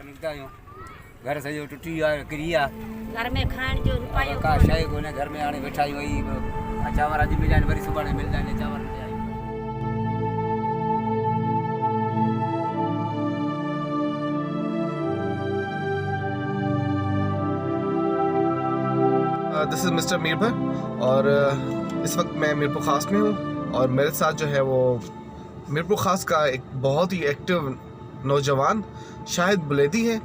बाहर निकता आहियूं घर सॼो टुटी आहे किरी आहे घर में खाइण जो रुपयो का शइ कोन्हे घर में हाणे वेठा आहियूं वही चांवर अॼु मिलिया आहिनि वरी सुभाणे मिलंदा आहिनि चांवर मिलिया आहिनि। दिस इज़ मिस्टर मीरपुर और इस वक्त मैं मीरपुर ख़ास में हूँ और मेरे साथ जो है वो मीरपुर ख़ास का एक बहुत ही एक्टिव नौजवान शाहिद बुलेदी है।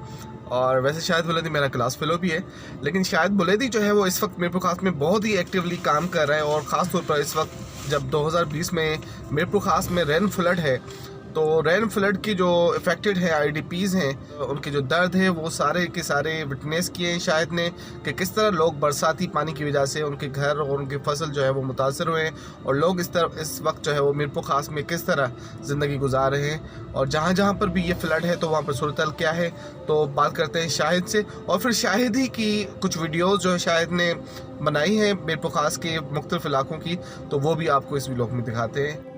और वैसे शाहिद बुलेदी मेरा क्लास फेलो भी है, लेकिन शाहिद बुलेदी जो है वो इस वक्त मीरपुर ख़ास में बहुत ही एक्टिवली काम कर रहा है। और ख़ास तौर पर इस वक्त जब 2020 में मीरपुर ख़ास में रेन फ्लड है, तो रेन फ्लड की जो इफ़ेक्टेड है IDPs हैं, उनके जो दर्द है वो सारे के सारे विटनेस किए हैं शाहिद ने कि किस तरह लोग बरसाती पानी की वजह से उनके घर और उनकी फसल जो है वो मुतासर हुए हैं और लोग इस वक्त जो है वो मीरपुर ख़ास में किस तरह ज़िंदगी गुजार रहे हैं और जहाँ जहाँ पर भी ये फ्लड है तो वहाँ पर सूरत क्या है। तो बात करते हैं शाहिद से और फिर शाहिद ही की कुछ वीडियोज़ जो है शाहिद ने बनाई हैं मीरपुर ख़ास के मुख्तलिफ़ इलाकों की, तो वो भी आपको इस व्लॉग में दिखाते हैं।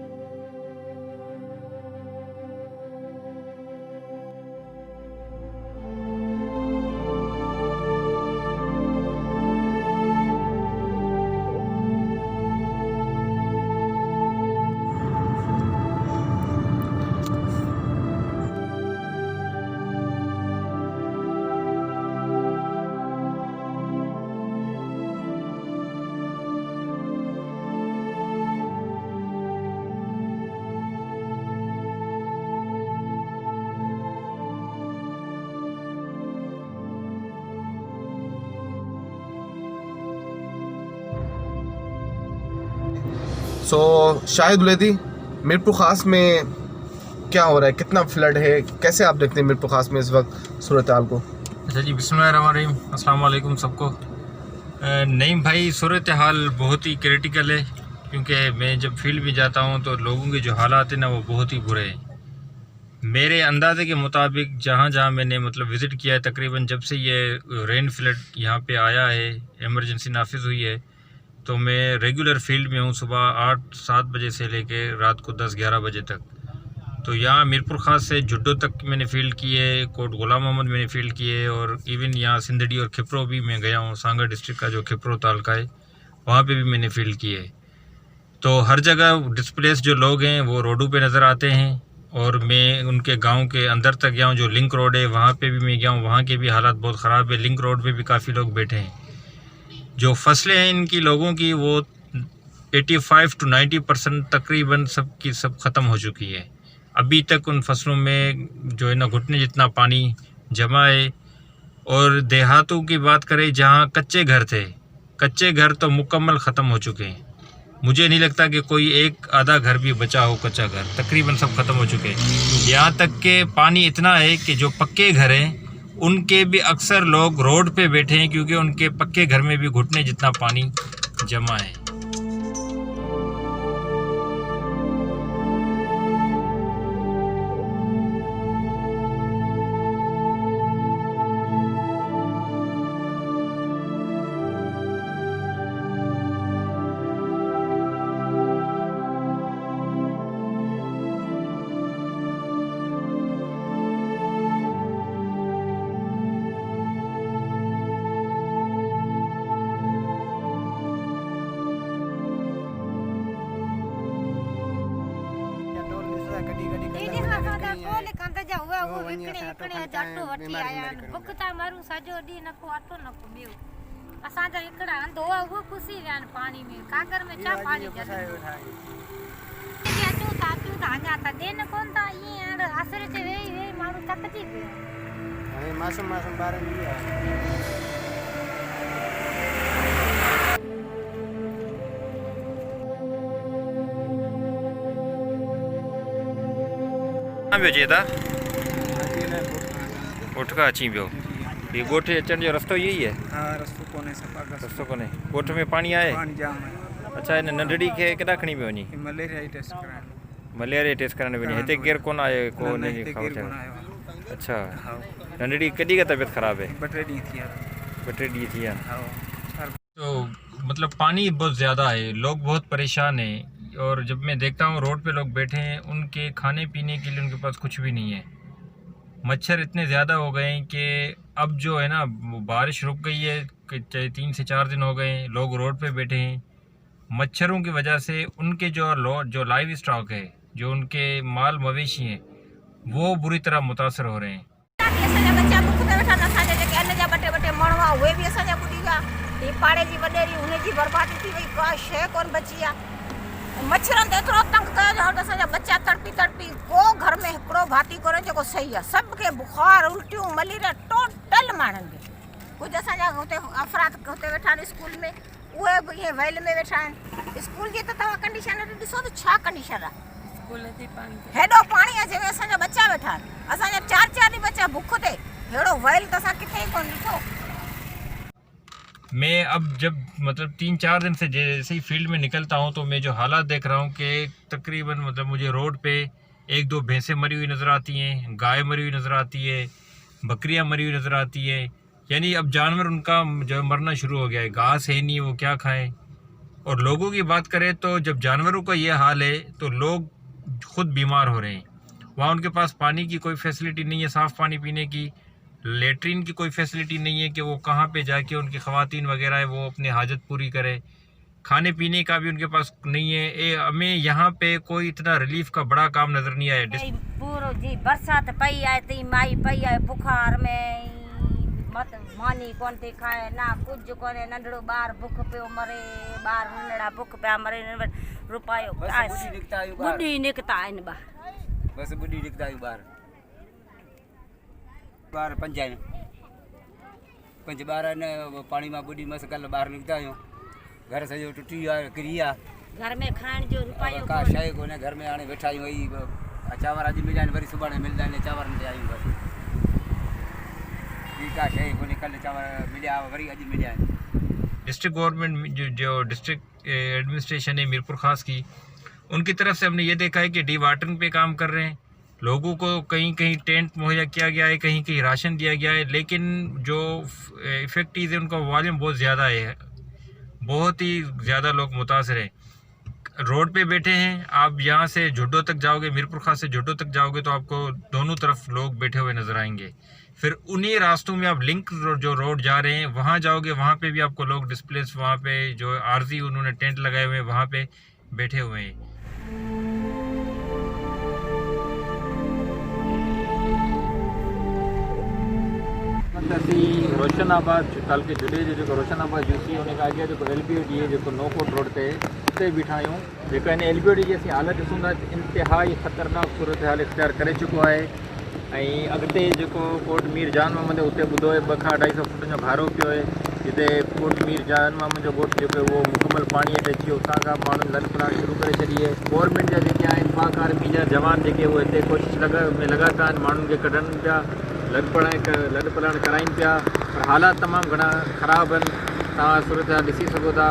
शाहिद बुलेदी, मीरपुर ख़ास में क्या हो रहा है, कितना फ्लड है, कैसे आप देखते हैं मीरपुर ख़ास में इस वक्त सूरत हाल को? अच्छा जी, बिस्मिल्लाहिर्रहमानिर्रहीम, अस्सलाम वालेकुम सबको। नहीं भाई, सूरत हाल बहुत ही क्रिटिकल है, क्योंकि मैं जब फील्ड में जाता हूँ तो लोगों के जो हालात हैं ना वो बहुत ही बुरे हैं। मेरे अंदाजे के मुताबिक जहाँ जहाँ मैंने विज़िट किया है, तकरीबन जब से ये रेन फ्लड यहाँ पे आया है, इमरजेंसी नाफिज हुई है, तो मैं रेगुलर फील्ड में हूँ सुबह 8-7 बजे से लेके रात को 10-11 बजे तक। तो यहाँ मीरपुर ख़ास से जुड्डो तक मैंने फ़ील्ड किए, कोट गुलाम मोहम्मद मैंने फ़ील्ड किए और इवन यहाँ सिंदड़ी और खिपरो भी मैं गया हूँ। सांगा डिस्ट्रिक्ट का जो खिपरो तालका है वहाँ पे भी मैंने फ़ील्ड किए। तो हर जगह डिस्प्लेस जो लोग हैं वो रोडों पे नज़र आते हैं और मैं उनके गाँव के अंदर तक गया हूँ। जो लिंक रोड है वहाँ पर भी मैं गया हूँ, वहाँ के भी हालात बहुत ख़राब है। लिंक रोड पर भी काफ़ी लोग बैठे हैं। जो फसलें हैं इनकी लोगों की वो 85 to 90% तकरीबन सब की सब ख़त्म हो चुकी है। अभी तक उन फसलों में जो है ना घुटने जितना पानी जमा है। और देहातों की बात करें जहाँ कच्चे घर थे, कच्चे घर तो मुकम्मल ख़त्म हो चुके हैं। मुझे नहीं लगता कि कोई एक आधा घर भी बचा हो कच्चा घर, तकरीबन सब ख़त्म हो चुके हैं। यहाँ तक के पानी इतना है कि जो पक्के घर हैं उनके भी अक्सर लोग रोड पे बैठे हैं, क्योंकि उनके पक्के घर में भी घुटने जितना पानी जमा है। भुखता मरू सॼो ॾींहुं न को अटो न को ॿियो। असांजा हिकिड़ा हंधो आहे उहो पुसी विया आहिनि पाणी में, कागर में छा पाणी अचूं था अञा त ॾियनि कोन था। ईअं हाणे असर ते वेही वेही माण्हू थकिजी पियो आहे। मासूम ॿारनि जी ॻोठ खां अची पियो। ये ॻोठ अचण जो रस्तो यही है? हाँ, रस्तो कोने रस्तो कोने। ॻोठ में पानी आहे? पानी जाम है। अच्छा, हिन नंढड़ी खे केॾा खणी पियो वञी? मलेरिया टेस्ट कराइण। मलेरिया टेस्ट कराइण वञी। हिते केरु कोन आयो? कोन ख़बर? अच्छा, नंढड़ी कॾहिं का तबीयत ख़राब है? 2 ॾींहं थी विया। 2 ॾींहं थी विया। तो पानी बहुत ज़्यादा है, लोग बहुत परेशान हैं। और जब मैं देखता हूँ रोड पे लोग बैठे हैं, उनके खाने पीने के लिए उनके पास कुछ भी नहीं है। मच्छर इतने ज़्यादा हो गए हैं कि अब जो है ना बारिश रुक गई है, 3 से 4 दिन हो गए, लोग रोड पे बैठे हैं। मच्छरों की वजह से उनके जो लाइव स्टॉक है, जो उनके माल मवेशी हैं, वो बुरी तरह मुतासर हो रहे हैं। असांजा बच्चा बुख ते वेठा, असांजा जेके अन्न जा ॿ टे माण्हू उहे बि असांजा ॿुॾी विया। ही पाड़े जी वॾेरी हुनजी बर्बादी थी वई, का शइ कोन बची आहे। मच्छरनि ते एतिरो तंग कयो जो हाणे असांजा बच्चा तड़पी को घर में हिकिड़ो भाती कोन्हे जेको सही आहे। सभु खे बुखार, उल्टियूं, मलेरिया टोटल माण्हुनि खे। कुझु असांजा हुते अफ़राद हुते वेठा आहिनि स्कूल में, उहे बि ईअं वैल में वेठा आहिनि। स्कूल जी त तव्हां कंडीशन ॾिसो त छा कंडीशन आहे। हेॾो पाणी आहे जंहिंमें असांजा बच्चा वेठा आहिनि। असांजा 4 ॾींहं बच्चा बुख ते, हेड़ो वैल त असां किथे ई कोन ॾिठो। मैं अब जब मतलब 3-4 दिन से जैसे ही फील्ड में निकलता हूँ तो मैं जो हालात देख रहा हूँ कि तकरीबन मतलब मुझे रोड पे 1-2 भैंसें मरी हुई नज़र आती हैं, गाय मरी हुई नज़र आती है, बकरियाँ मरी हुई नज़र आती है। यानी अब जानवर उनका जो मरना शुरू हो गया है, घास है नहीं, वो क्या खाएं। और लोगों की बात करें तो जब जानवरों का ये हाल है तो लोग खुद बीमार हो रहे हैं। वहाँ उनके पास पानी की कोई फैसिलिटी नहीं है, साफ़ पानी पीने की, लेटरिन की कोई फैसिलिटी नहीं है कि वो कहाँ पे जाके उनकी ख़वातीन वगैरह है वो अपनी हाजत पूरी करे। खाने पीने का भी उनके पास नहीं है। हमें यहाँ पे कोई इतना रिलीफ का बड़ा काम नज़र नहीं आया। पूरो जी बरसात पई आहे ती माई पई आहे बुखार में, मत मानी कोन थी खाए ना कुछ कोने। नंढड़ो ॿार बुख पियो मरे, ॿार नंढड़ा बुख पिया मरे। रुपयो ॿुॾी निकिता आहिनि बस ॿुॾी निकिता आहियूं ॿार 5 आहिनि। 5 ॿार आहिनि, पाणी मां ॿुॾी मस कल्ह ॿाहिरि निकिता आहियूं। घर सॼो टुटी वियो आहे, किरी आहे। घर में खाइण जो रुपयो का शइ कोन्हे घर में। हाणे वेठा आहियूं वही चांवर अॼु मिलिया आहिनि, वरी सुभाणे मिलंदा आहिनि। चांवरनि ते आहियूं बसि। ॿी का शइ कोन्हे। कल्ह चांवर मिलिया, वरी अॼु मिलिया आहिनि। डिस्ट्रिक्ट गवर्नमेंट जो डिस्ट्रिक्ट एडमिनिस्ट्रेशन है मीरपुर ख़ास की, उनकी तरफ से हमने ये देखा है कि डी वाटरिंग पे काम कर रहे हैं। लोगों को कहीं कहीं टेंट मुहैया किया गया है, कहीं कहीं राशन दिया गया है, लेकिन जो इफेक्टिव है उनका वॉल्यूम बहुत ज़्यादा है, बहुत ही ज़्यादा लोग मुतासर हैं। रोड पे बैठे हैं। आप यहाँ से झुड्डो तक जाओगे, मीरपुर खास से झुड्डो तक जाओगे तो आपको दोनों तरफ लोग बैठे हुए नज़र आएंगे। फिर उन्हीं रास्तों में आप लिंक जो रोड जा रहे हैं वहाँ जाओगे, वहाँ पे भी आपको लोग डिस्प्लेस, वहाँ पे जो आरजी उन्होंने टेंट लगाए हुए हैं वहाँ पे बैठे हुए हैं। रोशनाबाद कल के जुड़े जो रोशनाबाद जूसी उन अॻियां जेको LBOD जेको नौकोट रोड ते उते बीठा आहियूं। जेको हिन LBOD जी असीं हालत ॾिसूं था, इंतिहाई ख़तरनाक सूरत हाल इख़्तियार करे चुको आहे। ऐं अॻिते जेको कोट मीर जान मोहम्मद उते ॿुधो आहे 200 खां 250 फुट जो घारो पियो आहे, जिते कोट मीर जान मोहम्मद जो ॻोठु जेको उहो मुकमल पाणीअ ते अची वियो। उतां खां माण्हुनि लड़ पलाण शुरू करे छॾी आहे। गवर्नमेंट जा जेके आहिनि पाक आर्मी जा जवान जेके उहे हिते कोशिशि लॻातार आहिनि, माण्हुनि खे कढनि पिया, लड़ पलाण कराइनि पिया। पर हालात तमामु घणा ख़राबु आहिनि। तव्हां सूरत हाल ॾिसी सघो था।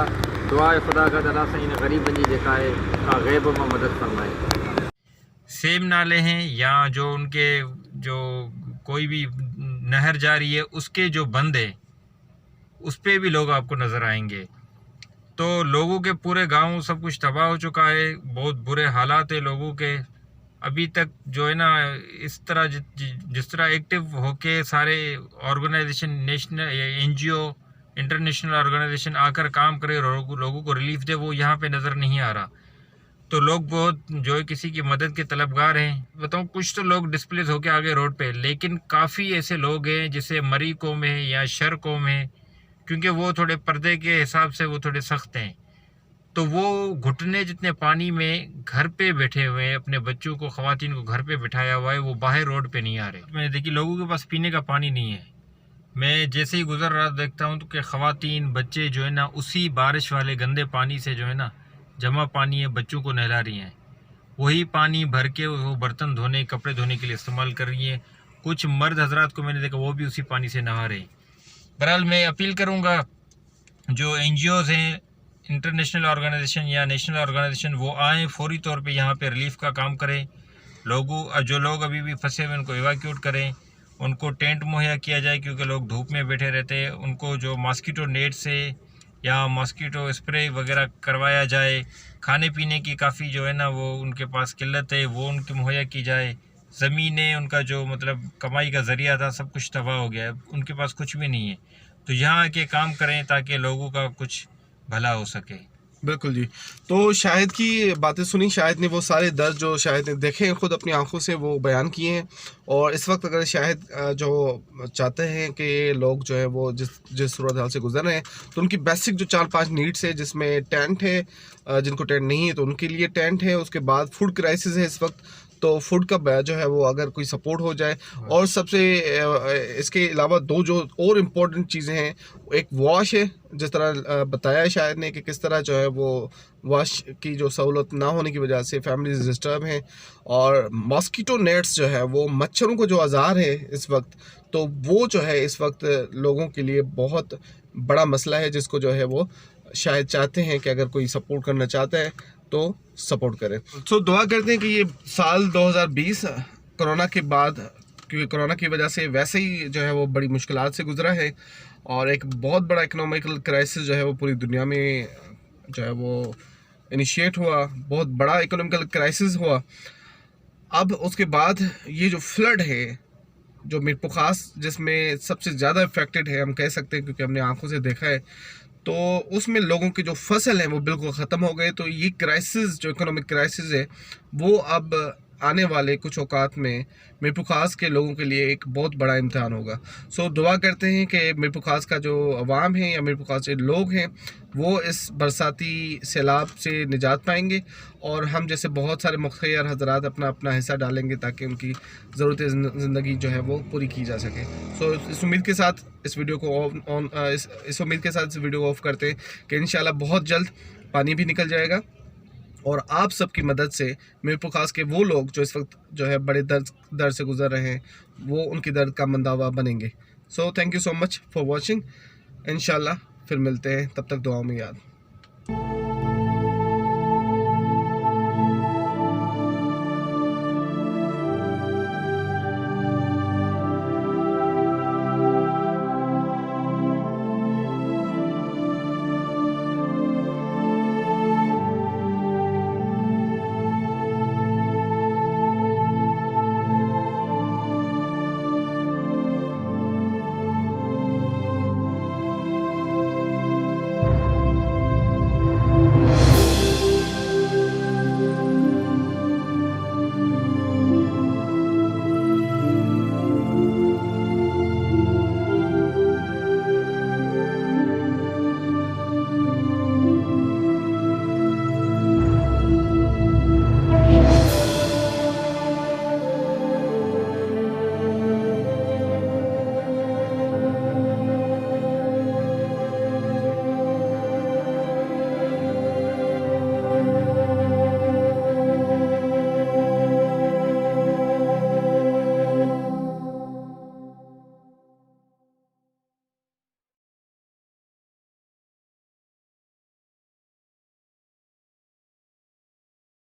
दुआ आहे ख़ुदा खां अलाह साईं इन ग़रीबनि जी जेका आहे का ग़ैब मां मदद फरमाए। सेम नाले हैं या जो उनके जो कोई भी नहर जा रही है उसके जो बंद है उस पर भी लोग आपको नज़र आएंगे। तो लोगों के पूरे गांव सब कुछ तबाह हो चुका है। बहुत बुरे हालात है लोगों के। अभी तक जो है ना इस तरह जिस तरह एक्टिव होके सारे organisation, national NGO, international organisation आकर काम करे, लोगों को रिलीफ दे, वो यहाँ पे नज़र नहीं आ रहा। तो लोग बहुत जो है किसी की मदद के तलबगार हैं। बताऊँ, कुछ तो लोग डिस्प्लेस होके आ गए रोड पे, लेकिन काफ़ी ऐसे लोग हैं जिसे मरी कौम है या शर कौम है, क्योंकि वो थोड़े पर्दे के हिसाब से वो थोड़े सख्त हैं। तो वो घुटने जितने पानी में घर पे बैठे हुए हैं, अपने बच्चों को, ख़वातीन को घर पे बिठाया हुआ है, वो बाहर रोड पे नहीं आ रहे। मैंने देखी लोगों के पास पीने का पानी नहीं है। मैं जैसे ही गुजर रहा देखता हूँ तो कि ख़वातीन, बच्चे जो है ना उसी बारिश वाले गंदे पानी से जो है ना जमा पानी है बच्चों को नहला रही हैं। वही पानी भर के वो बर्तन धोने, कपड़े धोने के लिए इस्तेमाल कर रही हैं। कुछ मर्द हजरात को मैंने देखा वो भी उसी पानी से नहा रहे हैं। बहरहाल मैं अपील करूँगा जो NGOs हैं, इंटरनेशनल ऑर्गेनाइजेशन या नेशनल ऑर्गेनाइजेशन, वो आएँ, फौरी तौर पे यहाँ पे रिलीफ का काम करें। जो लोग अभी भी फंसे हुए उनको इवैक्यूएट करें, उनको टेंट मुहैया किया जाए, क्योंकि लोग धूप में बैठे रहते हैं। उनको जो मॉस्किटो नेट से या मॉस्किटो स्प्रे वगैरह करवाया जाए। खाने पीने की काफ़ी जो है ना वो उनके पास किल्लत है, वो उनकी मुहैया की जाए, ज़मीनें, उनका जो मतलब कमाई का ज़रिया था, सब कुछ तबाह हो गया है, उनके पास कुछ भी नहीं है। तो यहाँ आके काम करें ताकि लोगों का कुछ भला हो सके। बिल्कुल जी। तो शाहिद की बातें सुनी, शाहिद ने वो सारे दर्द जो शाहिद ने देखे हैं खुद अपनी आंखों से वो बयान किए हैं। और इस वक्त अगर शाहिद जो चाहते हैं कि लोग जो है वो जिस सूरत हाल से गुजर रहे हैं, तो उनकी बेसिक जो 4-5 नीड्स है, जिसमें टेंट है, जिनको टेंट नहीं है तो उनके लिए टेंट है, उसके बाद फूड क्राइसिस है इस वक्त, तो फूड का जो है वो अगर कोई सपोर्ट हो जाए, और सबसे इसके अलावा 2 जो और इम्पोर्टेंट चीज़ें हैं, एक वॉश है, जिस तरह बताया है शायद ने कि किस तरह जो है वो वॉश की जो सहूलत ना होने की वजह से फैमिलीज डिस्टर्ब हैं, और मॉस्किटो नेट्स जो है वो मच्छरों को जो आज़ार है इस वक्त, तो वो जो है इस वक्त लोगों के लिए बहुत बड़ा मसला है, जिसको जो है वो शायद चाहते हैं कि अगर कोई सपोर्ट करना चाहता है तो सपोर्ट करें। तो दुआ करते हैं कि ये साल 2020 कोरोना के बाद, क्योंकि कोरोना की वजह से वैसे ही जो है वो बड़ी मुश्किलात से गुजरा है, और एक बहुत बड़ा इकोनॉमिकल क्राइसिस जो है वो पूरी दुनिया में जो है वो इनिशिएट हुआ, बहुत बड़ा इकोनॉमिकल क्राइसिस हुआ। अब उसके बाद ये जो फ्लड है, जो मीरपुर खास जिसमें सबसे ज़्यादा इफेक्टेड है हम कह सकते हैं, क्योंकि हमने आंखों से देखा है, तो उसमें लोगों के जो फसल हैं वो बिल्कुल ख़त्म हो गए। तो ये क्राइसिस जो इकोनॉमिक क्राइसिस है वो अब आने वाले कुछ औकात में मीरपुर खास के लोगों के लिए एक बहुत बड़ा इम्तिहान होगा। सो दुआ करते हैं कि मीरपुर खास का जो अवाम है या मीरपुर खास के लोग हैं वो इस बरसाती सैलाब से निजात पाएंगे, और हम जैसे बहुत सारे मुख्तैर हजरात अपना अपना हिस्सा डालेंगे ताकि उनकी ज़रूरत ज़िंदगी जो है वो पूरी की जा सके। सो इस उम्मीद के साथ इस वीडियो को इस उम्मीद के साथ इस वीडियो को ऑफ करते हैं कि इंशाल्लाह बहुत जल्द पानी भी निकल जाएगा, और आप सबकी मदद से मीरपुर खास के वो लोग जो इस वक्त जो है बड़े दर्द से गुजर रहे हैं वो उनकी दर्द का मंदावा बनेंगे। So thank you so much for watching. इंशाल्लाह फिर मिलते हैं, तब तक दुआओं में याद।